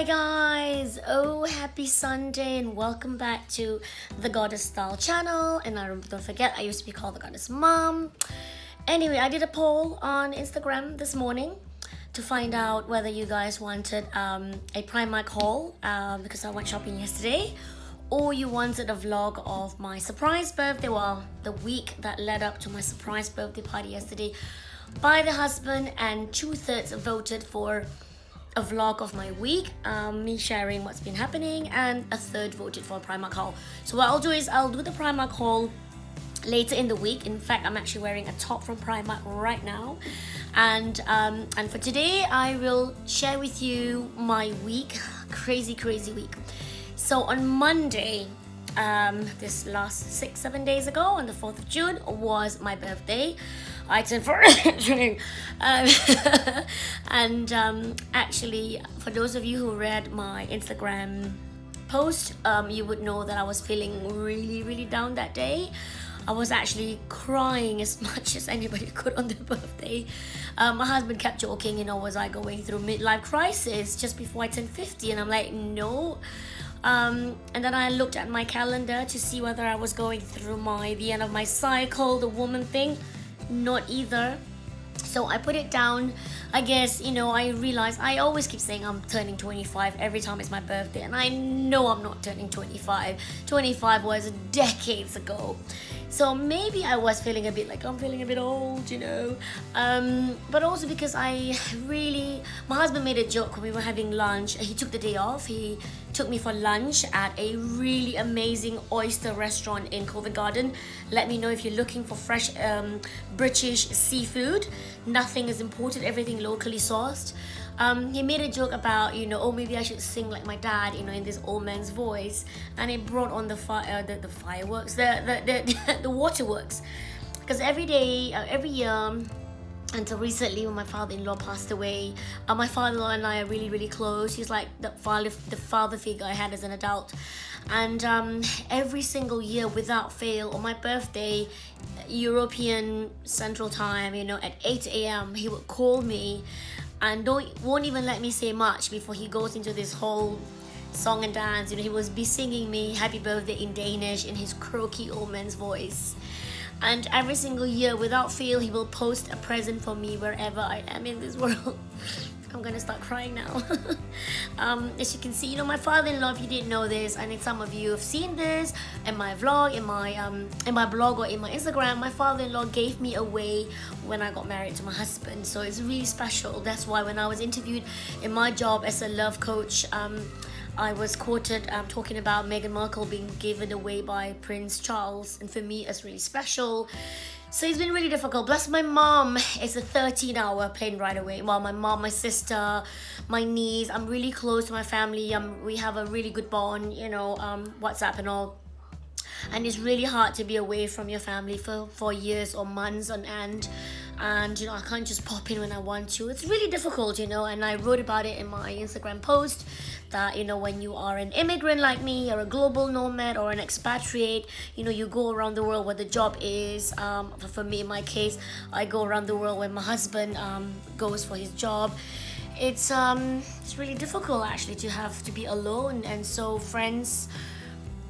Hi guys, oh happy Sunday and welcome back to the Goddess Style channel. And don't forget, I used to be called the Goddess Mom. Anyway, I did a poll on Instagram this morning to find out whether you guys wanted a Primark haul because I went shopping yesterday, or you wanted a vlog of my surprise birthday, well, the week that led up to my surprise birthday party yesterday by the husband, and 2/3 voted for a vlog of my week, me sharing what's been happening, and a third voted for a Primark haul. So what I'll do is I'll do the Primark haul later in the week. In fact, I'm actually wearing a top from Primark right now, and for today I will share with you my week. Crazy week. So on Monday, this last 6-7 days ago, on the 4th of June, was my birthday. I turned 4 and actually, for those of you who read my Instagram post, you would know that I was feeling really down that day. I was actually crying as much as anybody could on their birthday. My husband kept joking, was I going through midlife crisis just before I turned 50? And I'm like, no. And then I looked at my calendar to see whether I was going through the end of my cycle, the woman thing. Not either. So I put it down. I guess, I realized I always keep saying I'm turning 25 every time it's my birthday, and I know I'm not turning 25. 25 was decades ago. So maybe I was feeling a bit like I'm feeling a bit old, but also because my husband made a joke when we were having lunch. He took the day off. He took me for lunch at a really amazing oyster restaurant in Covent Garden. Let me know if you're looking for fresh British seafood. Nothing is imported, everything locally sourced. He made a joke about, oh, maybe I should sing like my dad, in this old man's voice, and it brought on the fireworks, the waterworks, because every year until recently, when my father-in-law passed away, my father-in-law and I are really close. He's like the father figure I had as an adult, and every single year without fail, on my birthday, European Central Time, at 8 a.m. he would call me and won't even let me say much before he goes into this whole song and dance. He was be singing me happy birthday in Danish in his croaky old man's voice. And every single year, without fail, he will post a present for me wherever I am in this world. I'm gonna start crying now. As you can see, my father-in-law, if you didn't know this, and some of you have seen this in my vlog, in my blog, or in my Instagram, my father-in-law gave me away when I got married to my husband. So it's really special. That's why when I was interviewed in my job as a love coach, I was quoted talking about Meghan Markle being given away by Prince Charles, and for me it's really special. So it's been really difficult. Plus my mom is a 13-hour plane ride away. Well, my mom, my sister, my niece, I'm really close to my family. We have a really good bond, WhatsApp and all. And it's really hard to be away from your family for years or months on end. And I can't just pop in when I want to. It's really difficult, and I wrote about it in my Instagram post that, when you are an immigrant like me, or a global nomad or an expatriate, you go around the world where the job is. For me, in my case, I go around the world when my husband goes for his job. It's really difficult actually to have to be alone, and so friends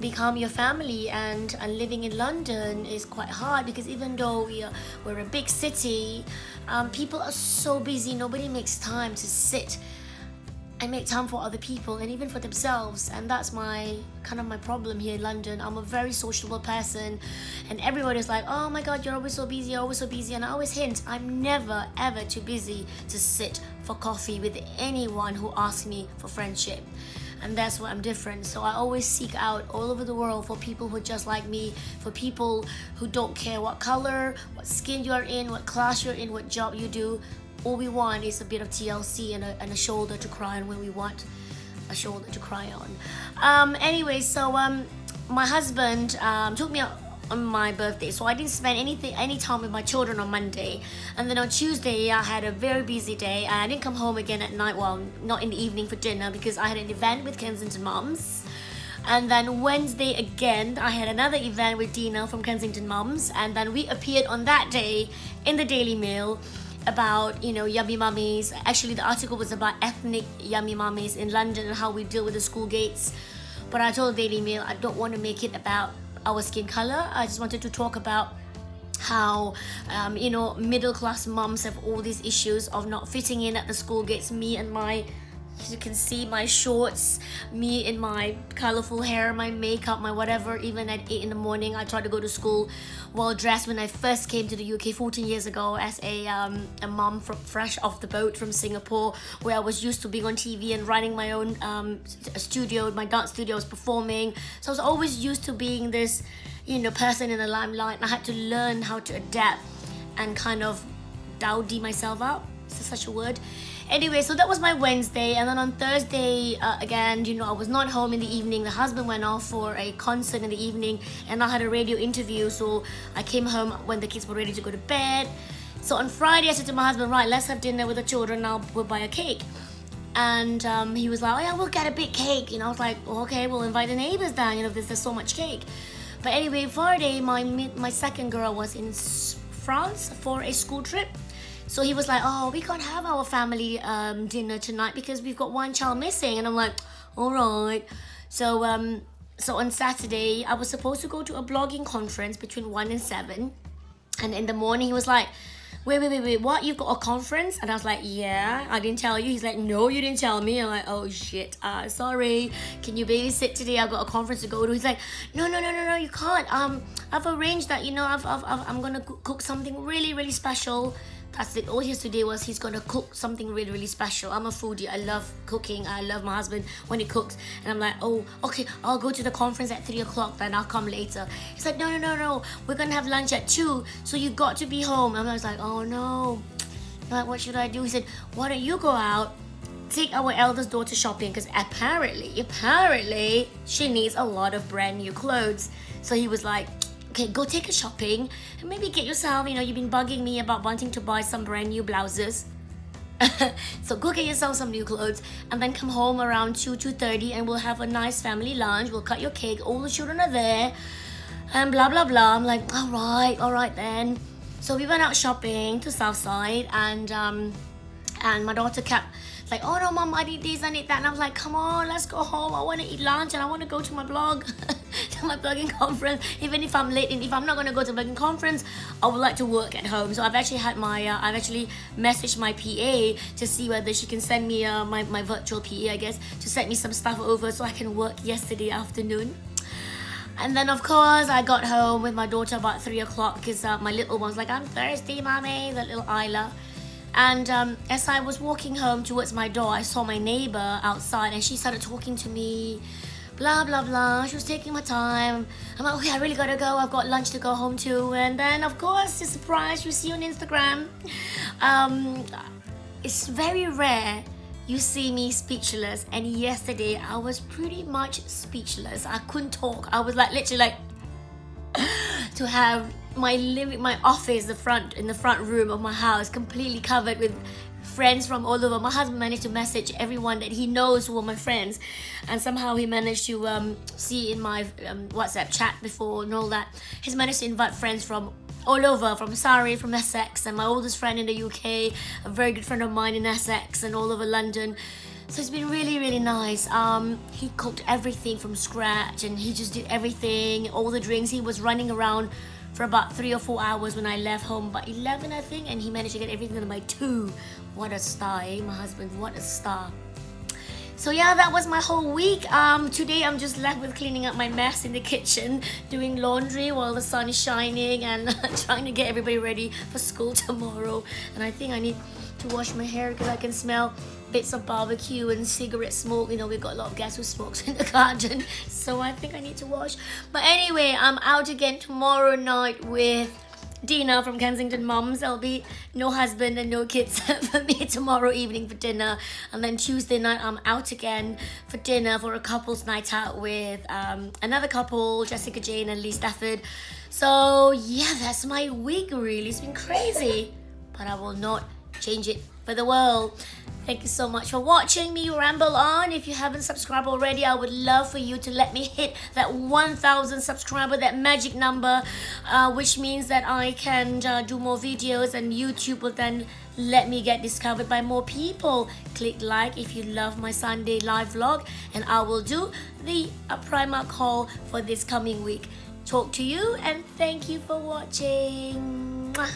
become your family, and living in London is quite hard because even though we're a big city, people are so busy. Nobody makes time to sit and make time for other people and even for themselves, and that's my problem here in London. I'm a very sociable person, and everybody's like, oh my god, you're always so busy, and I always hint, I'm never ever too busy to sit for coffee with anyone who asks me for friendship. And that's why I'm different. So I always seek out all over the world for people who are just like me, for people who don't care what color, what skin you're in, what class you're in, what job you do. All we want is a bit of TLC and a shoulder to cry on when we want a shoulder to cry on. Anyway, so my husband took me out on my birthday, so I didn't spend any time with my children on Monday. And then on Tuesday, I had a very busy day, and I didn't come home again at night, well, not in the evening for dinner, because I had an event with Kensington Mums. And then Wednesday again, I had another event with Dina from Kensington Mums, and then we appeared on that day in the Daily Mail about, you know, yummy mummies. Actually, the article was about ethnic yummy mummies in London and how we deal with the school gates. But I told Daily Mail I don't want to make it about our skin color. I just wanted to talk about how you know, middle class moms have all these issues of not fitting in at the school gates. Me and my, as you can see, my shorts, me in my colorful hair, my makeup, my whatever. Even at 8 in the morning I tried to go to school well dressed when I first came to the UK 14 years ago as a mom from fresh off the boat from Singapore, where I was used to being on TV and running my own studio. My dance studio, was performing, so I was always used to being this, you know, person in the limelight. And I had to learn how to adapt and kind of dowdy myself up. Is there such a word? Anyway, so that was my Wednesday. And then on Thursday, again, you know, I was not home in the evening. The husband went off for a concert in the evening and I had a radio interview. So I came home when the kids were ready to go to bed. So on Friday, I said to my husband, right, let's have dinner with the children. Now we'll buy a cake. And he was like, oh yeah, we'll get a big cake. You know, I was like, oh, okay, we'll invite the neighbors down, you know, there's so much cake. But anyway, Friday, my second girl was in France for a school trip. So he was like, oh, we can't have our family dinner tonight because we've got one child missing. And I'm like, all right. So on Saturday, I was supposed to go to a blogging conference between 1 and 7. And in the morning, he was like, wait, what? You've got a conference? And I was like, yeah, I didn't tell you. He's like, no, you didn't tell me. I'm like, oh shit, sorry. Can you babysit today? I've got a conference to go to. He's like, no, you can't. I've arranged that, you know, I'm gonna cook something really, really special. That's it. All he has to do was he's gonna cook something really, really special. I'm a foodie. I love cooking. I love my husband when he cooks. And I'm like, oh, okay, I'll go to the conference at 3 o'clock, then I'll come later. He's like, no. We're gonna have lunch at 2, so you got to be home. And I was like, oh no. I'm like, what should I do? He said, why don't you go out, take our eldest daughter shopping, because apparently she needs a lot of brand new clothes. So he was like, okay, go take her shopping and maybe get yourself, you know, you've been bugging me about wanting to buy some brand new blouses. So go get yourself some new clothes and then come home around 2:30 and we'll have a nice family lunch. We'll cut your cake, all the children are there and blah blah blah. I'm like, all right then. So we went out shopping to Southside and my daughter kept like, oh no mom, I need this, I need that. And I was like, come on, let's go home. I want to eat lunch and I want to go to my blog, to my blogging conference. Even if I'm late and if I'm not going to go to the blogging conference, I would like to work at home. So I've actually had I've actually messaged my PA to see whether she can send me my virtual PA, I guess, to send me some stuff over so I can work yesterday afternoon. And then of course I got home with my daughter about 3 o'clock because my little one's like, I'm thirsty, mommy, the little Isla. And as I was walking home towards my door, I saw my neighbor outside and she started talking to me, blah blah blah. She was taking my time. I'm like, okay, I really gotta go, I've got lunch to go home to. And then of course, the surprise you see on Instagram. It's very rare you see me speechless, and yesterday I was pretty much speechless. I couldn't talk. I was like literally like to have my office, in the front room of my house completely covered with friends from all over. My husband managed to message everyone that he knows who are my friends, and somehow he managed to see in my WhatsApp chat before and all that. He's managed to invite friends from all over, from Surrey, from Essex, and my oldest friend in the UK, a very good friend of mine in Essex, and all over London. So it's been really, really nice. He cooked everything from scratch and he just did everything, all the drinks. He was running around for about 3 or 4 hours when I left home, by 11 I think, and he managed to get everything done by 2. What a star, eh? My husband, what a star. So yeah, that was my whole week. Today I'm just left with cleaning up my mess in the kitchen, doing laundry while the sun is shining, and trying to get everybody ready for school tomorrow. And I think I need to wash my hair because I can smell bits of barbecue and cigarette smoke. You know, we've got a lot of guests who smokes in the garden, so I think I need to wash. But anyway, I'm out again tomorrow night with Dina from Kensington Mums. There'll be no husband and no kids for me tomorrow evening for dinner, and then Tuesday night I'm out again for dinner for a couple's night out with another couple, Jessica Jane and Lee Stafford. So yeah, that's my week really. It's been crazy, but I will not change it for the world. Thank you so much for watching me ramble on. If you haven't subscribed already, I would love for you to let me hit that 1,000 subscriber, that magic number, which means that I can do more videos and YouTube will then let me get discovered by more people. Click like if you love my Sunday live vlog, and I will do the Primark haul for this coming week. Talk to you and thank you for watching. Mwah.